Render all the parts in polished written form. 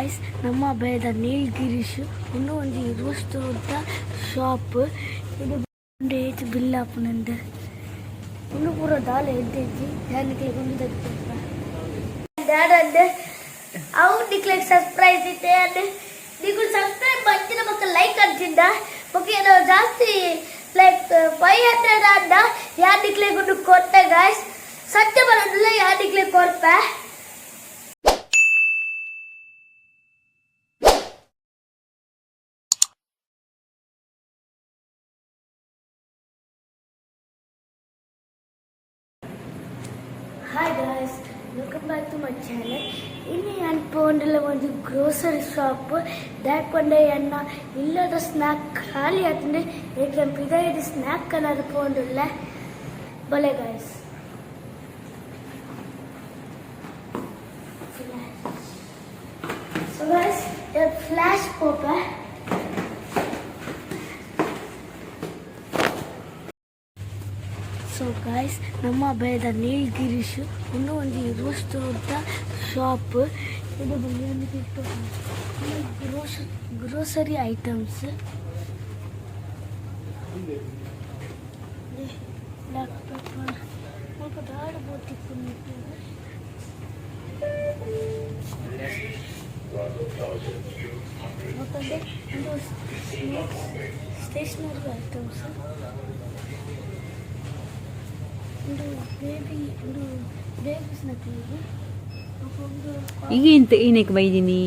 Guys ನಮ್ಮ ಬೇದ ನೀಲಗಿರೀಶ್ ಇನ್ನೂ ಒಂದು ಇರುವಷ್ಟು ಅಂತ ಶಾಪ್ ಇದು ಏಜ್ ಬಿಲ್ ಆಪುನಂದ ಇನ್ನು ಪೂರ ದಾಲ ಎದ್ದೇಜಿ ಧ್ಯಾನಕ್ಕೆ ಕೊಂಡು ತೆಗೆದ ಡ್ಯಾಡ್ ಅಂದೆ ಅವು ನಿಕ್ಲೆಕ್ ಸರ್ಪ್ರೈಸ್ ಇತ್ತೆ ಅಂದೆ ನೀವು ಸಬ್ಸ್ಕ್ರೈಬ್ ಮಾಡ್ತಿನ ಮಕ್ಕ ಲೈಕ್ ಅಂತಿದ್ದ ಓಕೆ ನಾವು ಜಾಸ್ತಿ ಲೈಕ್ 500 ಅಂದ ಯಾರು ನಿಕ್ಲೆ ಕೊಂಡು ಕೊಟ್ಟೆ ಗಾಯ್ಸ್ ಸತ್ಯ ಬರೋದಿಲ್ಲ ಯಾರು ನಿಕ್ಲೆ ಕೊಡ್ಪೆ Hi guys, welcome back to my channel. Ini ഞാൻ പോകേണ്ടുള്ള ಒಂದು ಗ್ರೋಸರಿ ಶಾಪ್ ದಾಟ್ ಕೊಂಡೆ ಎನ್ನ ಇಲ್ಲದ ಸ್ನಾಕ್ ಖಾಲಿ ಆತಂದೆ ಏಕೆ ಪಿದಾಯಿದ ಸ್ನಾಕ್ ಅನ್ನೋದು പോകേണ്ടുള്ള ಬಲೆ guys. So guys, ये फ्लैश पॉप है. ಸೊ ಗಾಯ್ಸ್ ನಮ್ಮ ಬೇದ ನೀಲಗಿರೀಶ್ ಇನ್ನೂ ಒಂದು ಇರುವಷ್ಟು ಅಂತ ಶಾಪ್ ಇದು ಬಂದು ಗ್ರೋಸರಿ ಐಟಮ್ಸ್ ಬ್ಲ್ಯಾಕ್ ಪೆಪ್ಪರ್ ಸ್ವಲ್ಪ ದಾಡಿ ಮತ್ತೊಂದು ಸ್ಟೇಷನರಿ ಐಟಮ್ಸ್ ಈಗ ಎಂತ ಏನಕ್ಕೆ ಬೈದೀನಿ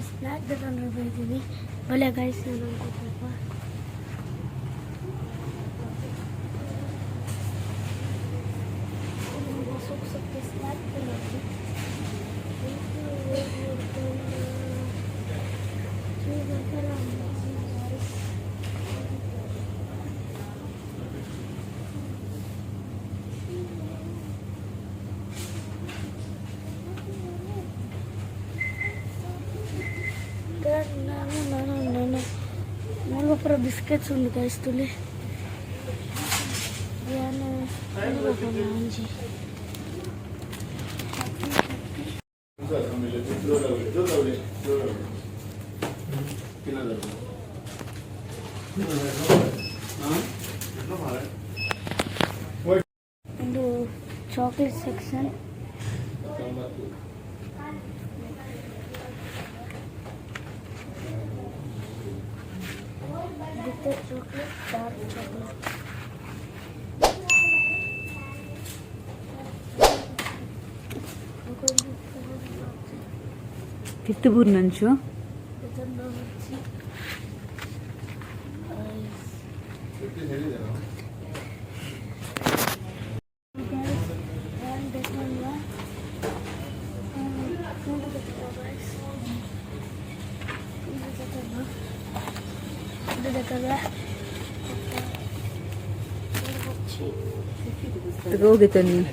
ಸ್ನ್ಯಾಕ್ ತಗೊಂಡ್ರೆ ಬೈದೀನಿ ಬಲೆ ಗಾಯ್ಸ್ ಸ್ವಲ್ಪ ಸೊಪ್ಪು ಸ್ನ್ಯಾಕ್ ತಗೊಂಡ್ರಿ para biscuits ఉంది guys tuli yana anji and chocolate section bitter chocolate, dark chocolate. ತಿತ್ತಬೂರ್ ನಂಚು Tugog ito ni.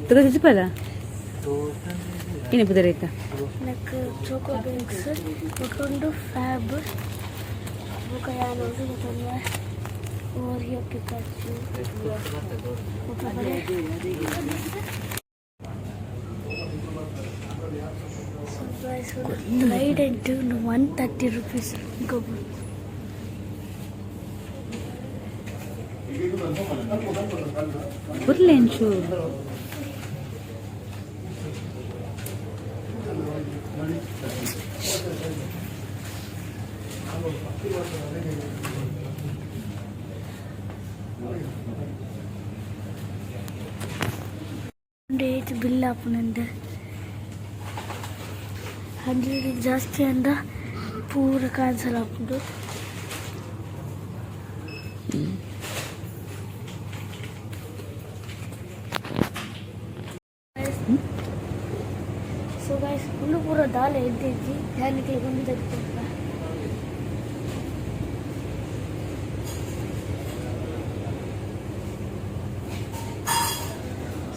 Tugog ito pala. Ini putera ita. Nak choco banks, ikondu fab. Bukaya nodu butanya. Oreo Pikachu. So guys, tried and two 130 rupees. Go. Purlenchu. Date bill ಆಪುನಂದ 100 ಜಾಸ್ತಿ ಅಂದ ಪೂರ cancel ಆಪುಂಡು so guys ಇನ್ನು ಪೂರ ದಾಲ ಎದ್ದೇಜಿ ಧ್ಯಾನಕ್ಕೆ ಕೊಂಡು ತೆಗೆದ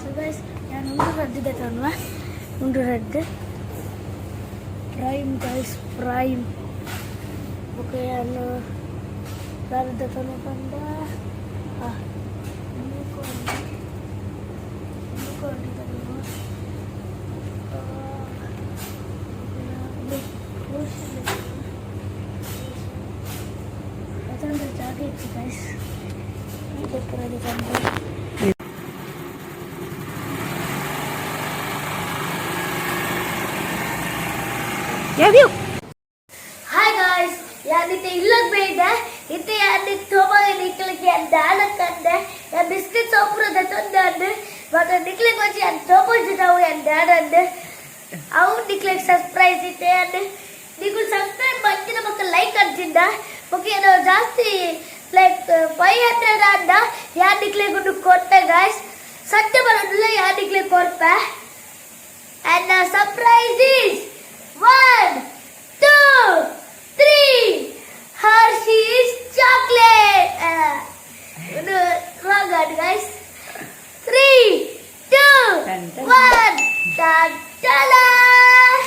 ಸೊ ಗೈಸ್ ನಾನು ಉಂಡು ರದ್ದಿದೆ ತನ್ವ ಉಂಡು ರದ್ದು ಪ್ರೈಮ್ ಗೈಸ್ ಪ್ರೈಮ್ ಓಕೆ ನಾನು ರದ್ದ ತನ ಬಂದ guys. Ini pernah digambar. Ya, view. Hi guys, yang itu ilang beda, itu yang itu coba yang niklik yang dalam kan deh, yang biskuit sopra datang deh, maka niklik macam yang coba jauh yang dalam deh, aku niklik surprise itu yang deh, niklik subscribe macam nama like kan cinta, mungkin ada jasti like 500 anda, yang niklik untuk korpe guys, satu baru dulu yang niklik korpe, and surprise is 1, 2, 3 Hershey's chocolate. Udah keluar guys. 3, 2, 1 dan jalan.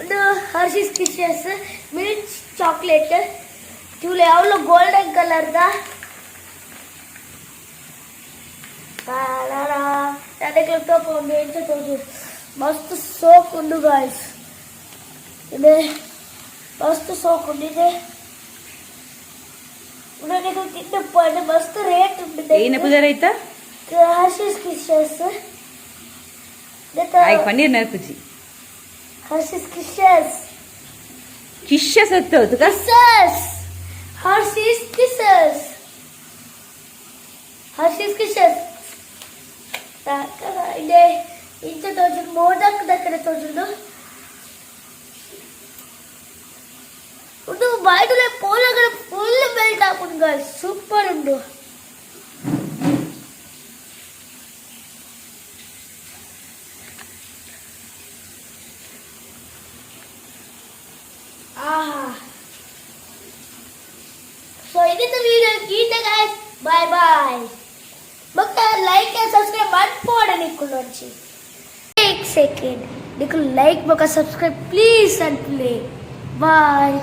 Udah Hershey's Kisses milk chocolate. Chule avlo golden color da. Kalala. Tadi klip top on itu mast soak undu guys. Ini mस्त सोक उन्नीदे उन्होंने को कितने पढ़े मस्त rate उन्नीदे ಏನ ಪೂಜಾ ರೈತ Hershey's किशेस ಆಯ್ paneer ನರ್ಪುಜಿ Hershey's किशेस ಕಿಶ್ಶ ಸತ್ತು ತುಕ किशेस Hershey's किशेस Hershey's किशेस ताकरा इधे inch तोजु modak दक्करे तोजुंदु उन्हें bite ले पोला कर फुल बेल्ट आपुंगा सुपर उन्हें so ini tuh video kita guys bye bye bakal like and subscribe button nikkulonchi 1 second nikku like bakal subscribe please and play bye